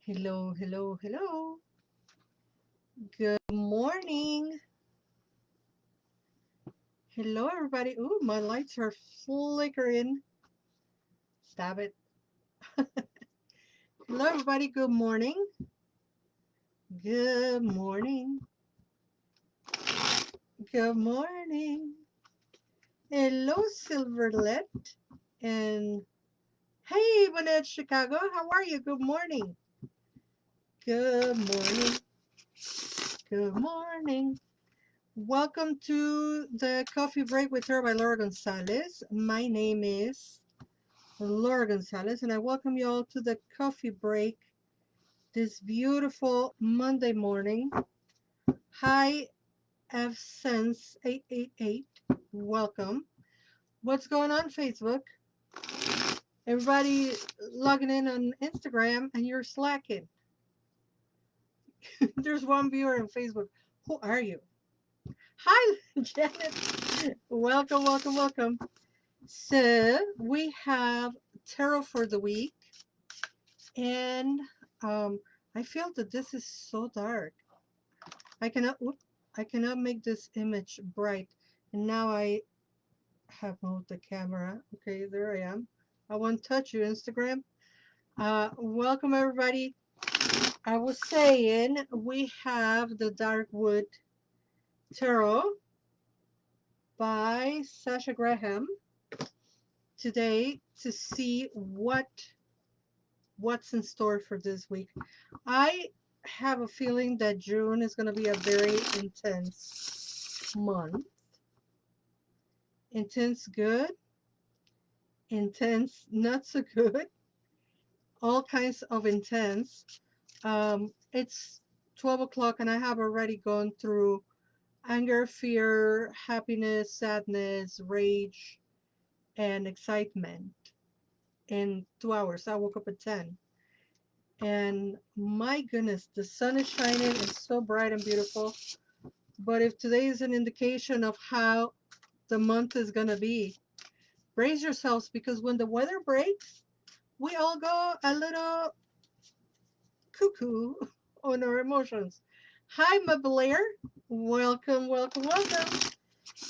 Hello, hello, hello. Good morning. Hello, everybody. Ooh, my lights are flickering. Stop it. Hello, everybody. Good morning. Good morning. Good morning. Hello, Silverlet. And hey, Bonnet Chicago. How are you? Good morning. Good morning. Good morning. Welcome to the coffee break with her by Laura González. My name is Laura González, and I welcome you all to the coffee break this beautiful Monday morning. Hi, FSense 888. Welcome. What's going on, Facebook? Everybody logging in on Instagram and you're slacking. There's one viewer on Facebook. Who are you? Hi, Janet. Welcome, welcome, welcome. So we have tarot for the week, and I feel that this is so dark. I cannot make this image bright. And now I have moved the camera. Okay, there I am. I won't touch you, Instagram. Welcome everybody. I was saying we have the Dark Wood Tarot by Sasha Graham today to see what's in store for this week. I have a feeling that June is going to be a very intense month. Intense good, intense not so good, all kinds of intense. It's 12 o'clock and I have already gone through anger, fear, happiness, sadness, rage, and excitement in 2 hours. I woke up at 10. And my goodness, the sun is shining. It's so bright and beautiful. But if today is an indication of how the month is going to be, brace yourselves, because when the weather breaks, we all go a little cuckoo on our emotions. Hi, my Blair. Welcome, welcome, welcome.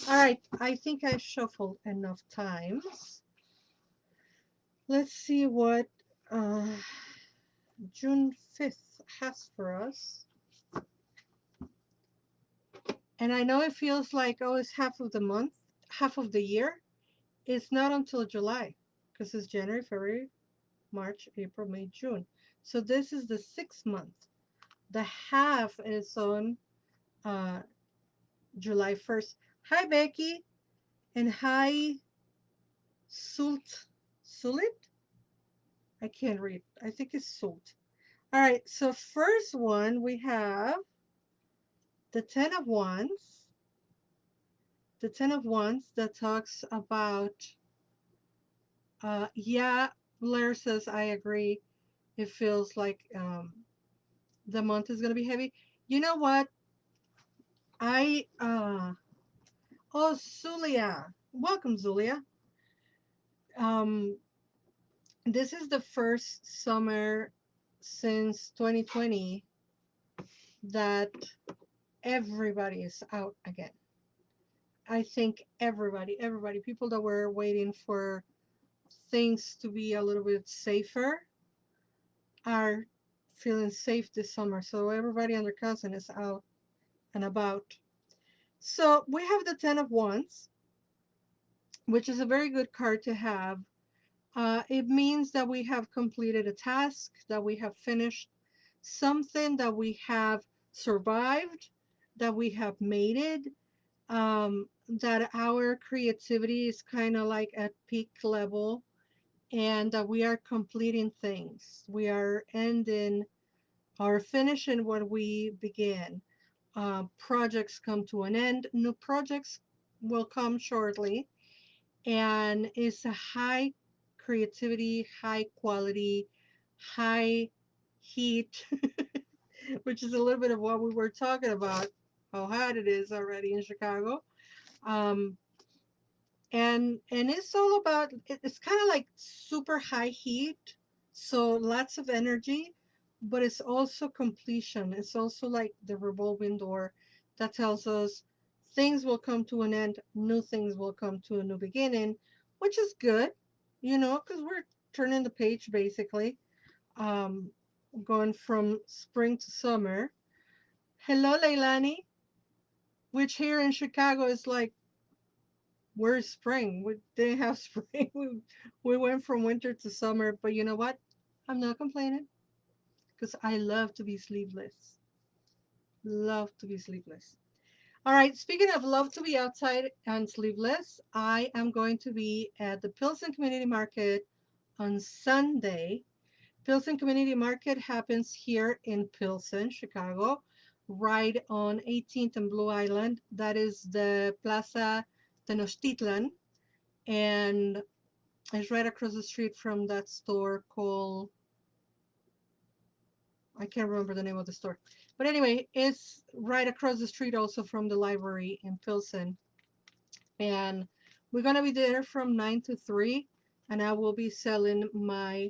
All right, I think I shuffled enough times. Let's see what uh, June 5th has for us. And I know it feels like, oh, it's half of the month, half of the year. It's not until July, because it's January, February, March, April, May, June. So this is the 6th month. The half is on uh, July 1st. Hi, Becky. And hi, Sulit? I can't read. I think it's Sult. All right, so first one we have the Ten of Wands. The Ten of Wands that talks about, yeah, Blair says, I agree. It feels like the month is going to be heavy. You know what? Oh, Zulia. Welcome, Zulia. Um, this is the first summer since 2020 that everybody is out again. I think everybody, people that were waiting for things to be a little bit safer are feeling safe this summer. So everybody and their cousin is out and about. So we have the Ten of Wands, which is a very good card to have. It means that we have completed a task, that we have finished something, that we have survived, that we have made it, that our creativity is kind of like at peak level, and that we are completing things. We are ending or finishing what we began. Projects come to an end, new projects will come shortly, and it's a high creativity, high quality, high heat, which is a little bit of what we were talking about, how hot it is already in Chicago. Um, and it's all about, it's kind of like super high heat, so lots of energy, but it's also completion. It's also like the revolving door that tells us things will come to an end, new things will come to a new beginning, which is good, because we're turning the page basically, um, going from spring to summer. Hello, Leilani, which here in Chicago is like, where's spring? We didn't have spring. We went from winter to summer, but you know what? I'm not complaining because I love to be sleeveless. Love to be sleeveless. All right, speaking of love to be outside and sleeveless, I am going to be at the Pilsen Community Market on Sunday. Pilsen Community Market happens here in Pilsen, Chicago, right on 18th and Blue Island. That is the Plaza Tenochtitlan, and it's right across the street from that store called, I can't remember the name of the store. But anyway, it's right across the street also from the library in Pilsen. And we're going to be there from 9 to 3. And I will be selling my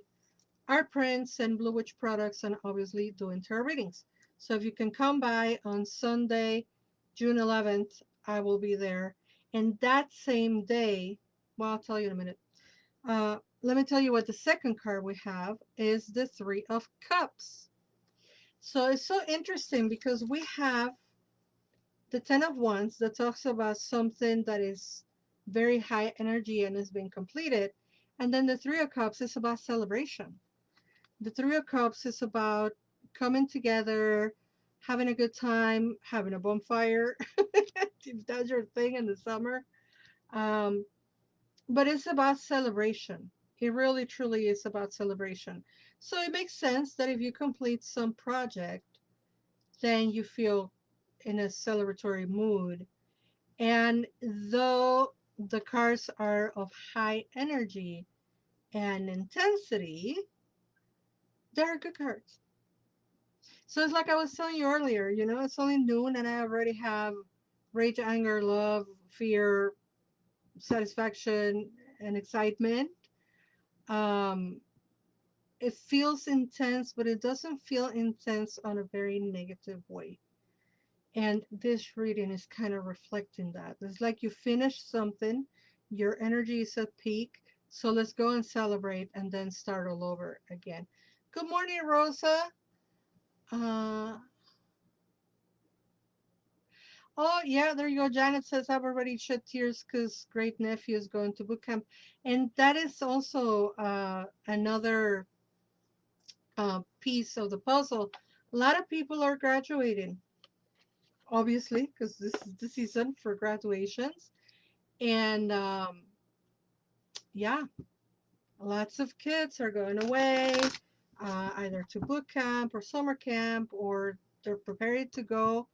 art prints and Blue Witch products and obviously doing tarot readings. So if you can come by on Sunday, June 11th, I will be there. And that same day, well, I'll tell you in a minute. Let me tell you what the second card we have is the Three of Cups. So it's so interesting because we have the Ten of Wands that talks about something that is very high energy and has been completed. And then the Three of Cups is about celebration. The Three of Cups is about coming together, having a good time, having a bonfire, if that's your thing in the summer. Um, but it's about celebration. It really truly is about celebration. So it makes sense that if you complete some project, then you feel in a celebratory mood. And though the cards are of high energy and intensity, they're good cards. So it's like I was telling you earlier, it's only noon and I already have rage, anger, love, fear, satisfaction, and excitement. Um, it feels intense, but it doesn't feel intense on a very negative way. And this reading is kind of reflecting that. It's like you finished something, your energy is at peak, so let's go and celebrate and then start all over again. Good morning, Rosa. Uh, oh, yeah, there you go. Janet says, I've already shed tears because great nephew is going to boot camp. And that is also another piece of the puzzle. A lot of people are graduating, obviously, because this is the season for graduations. And yeah, lots of kids are going away, either to boot camp or summer camp, or they're preparing to go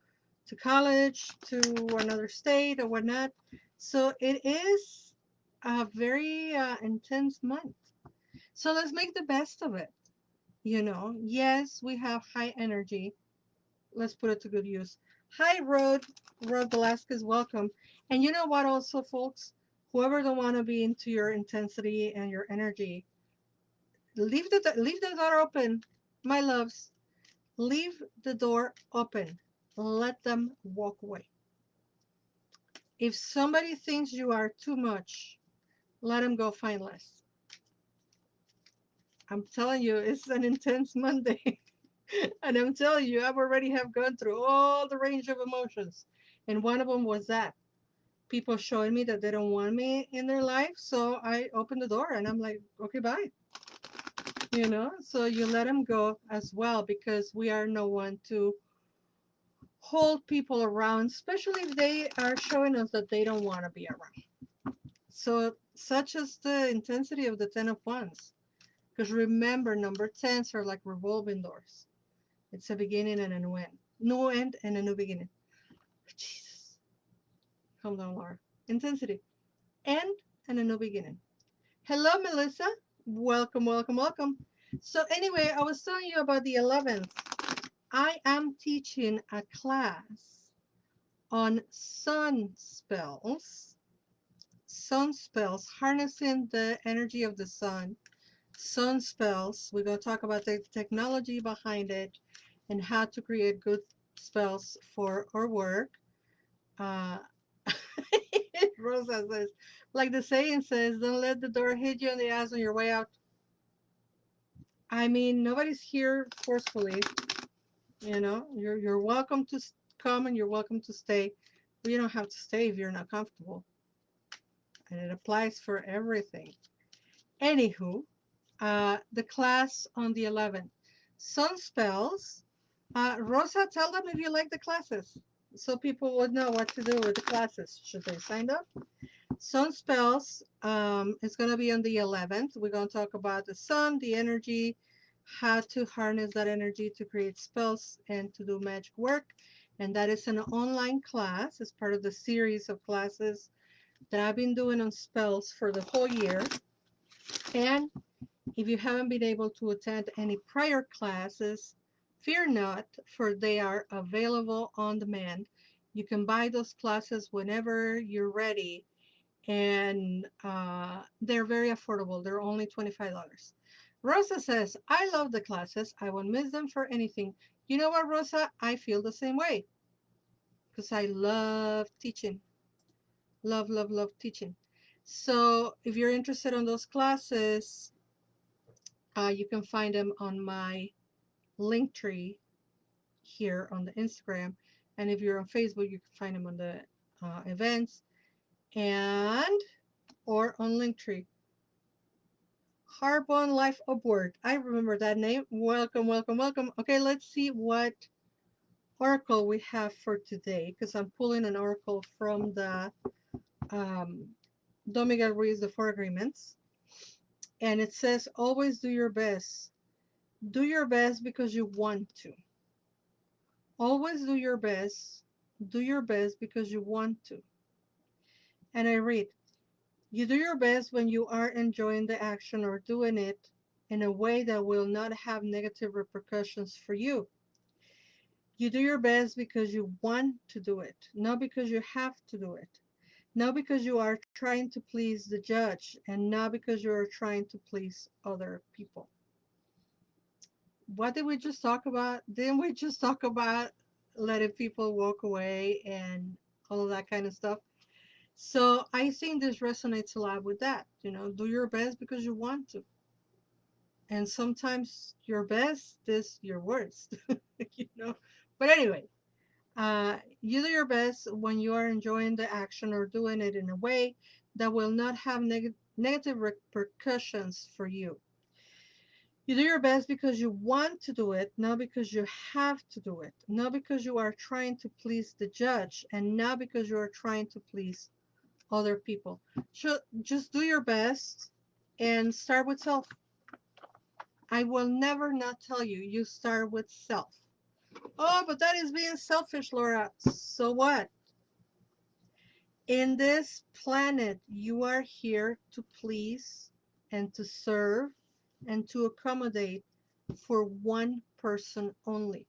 to college, to another state or whatnot. So it is a very intense month. So let's make the best of it. Yes, we have high energy. Let's put it to good use. Hi, Rod Velasquez, welcome. And you know what, also, folks? Whoever don't want to be into your intensity and your energy, leave the door open, my loves. Leave the door open. Let them walk away. If somebody thinks you are too much, let them go find less. I'm telling you, it's an intense Monday. And I'm telling you, I've already have gone through all the range of emotions. And one of them was that. People showing me that they don't want me in their life. So I opened the door and I'm like, okay, bye. So you let them go as well because we are no one to hold people around, especially if they are showing us that they don't want to be around. So, such is the intensity of the Ten of Wands. Because remember, number 10s are like revolving doors. It's a beginning and a new end. New end and a new beginning. Jesus. Calm down, Laura. Intensity. End and a new beginning. Hello, Melissa. Welcome, welcome, welcome. So anyway, I was telling you about the 11th. I am teaching a class on sun spells, harnessing the energy of the sun. sun spells. We're going to talk about the technology behind it and how to create good spells for our work. Uh, Rosa says, like the saying says, don't let the door hit you in the ass on your way out. I mean, nobody's here forcefully. You're welcome to come and you're welcome to stay, but you don't have to stay if you're not comfortable. And it applies for everything. Anywho, the class on the 11th. Sun spells. Rosa, tell them if you like the classes so people would know what to do with the classes. Should they sign up? Sun spells is going to be on the 11th. We're going to talk about the sun, the energy, how to harness that energy to create spells and to do magic work. And that is an online class. It's part of the series of classes that I've been doing on spells for the whole year. And if you haven't been able to attend any prior classes, fear not, for they are available on demand. You can buy those classes whenever you're ready, and they're very affordable. They're only $25. Rosa says, I love the classes. I won't miss them for anything. You know what, Rosa? I feel the same way because I love teaching. Love, love, love teaching. So if you're interested in those classes, you can find them on my link tree here on the Instagram. And if you're on Facebook, you can find them on the events and or on Linktree. Harbon Life Upward. I remember that name. Welcome, welcome, welcome. Okay, let's see what oracle we have for today, because I'm pulling an oracle from the Don Miguel Ruiz, the Four Agreements. And it says, always do your best. Do your best because you want to. Always do your best. Do your best because you want to. And I read, you do your best when you are enjoying the action or doing it in a way that will not have negative repercussions for you. You do your best because you want to do it, not because you have to do it. Not because you are trying to please the judge, and not because you are trying to please other people. What did we just talk about? Didn't we just talk about letting people walk away and all of that kind of stuff? So I think this resonates a lot with that. Do your best because you want to. And sometimes your best is your worst, you know. But anyway, you do your best when you are enjoying the action or doing it in a way that will not have negative repercussions for you. You do your best because you want to do it, not because you have to do it, not because you are trying to please the judge, and not because you are trying to please other people. So just do your best and start with self. I will never not tell you, you start with self. Oh, but that is being selfish, Laura. So what? In this planet, you are here to please and to serve and to accommodate for one person only,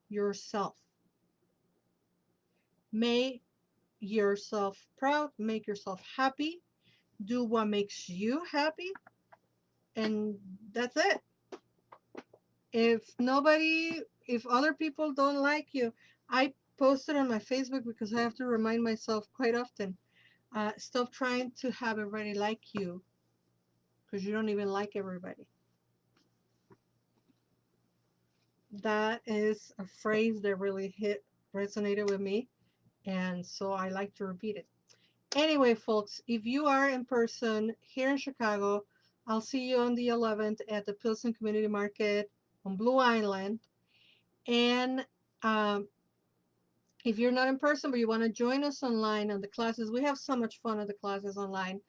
yourself. Make yourself proud, make yourself happy, do what makes you happy, and that's it. If other people don't like you, I posted on my Facebook because I have to remind myself quite often, stop trying to have everybody like you because you don't even like everybody. That is a phrase that really resonated with me, and so I like to repeat it. Anyway, folks, if you are in person here in Chicago, I'll see you on the 11th at the Pilsen Community Market on Blue Island. And if you're not in person but you want to join us online on the classes, we have so much fun at the classes online.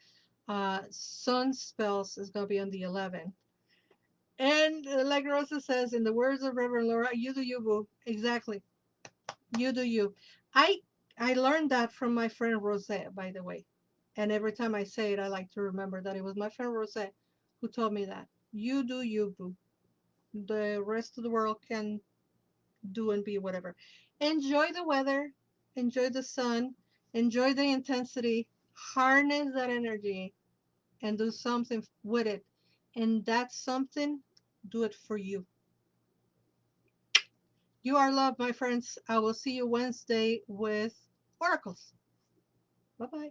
Sun Spells is going to be on the 11th. And like Rosa says, in the words of Reverend Laura, you do you, boo. Exactly. You do you. I I learned that from my friend Rosette, by the way. And every time I say it, I like to remember that it was my friend Rosette who told me that. You do you, boo. The rest of the world can do and be whatever. Enjoy the weather, enjoy the sun, enjoy the intensity, harness that energy, and do something with it. and that's something, do it for you. You are loved, my friends. I will see you Wednesday with oracles. Bye bye.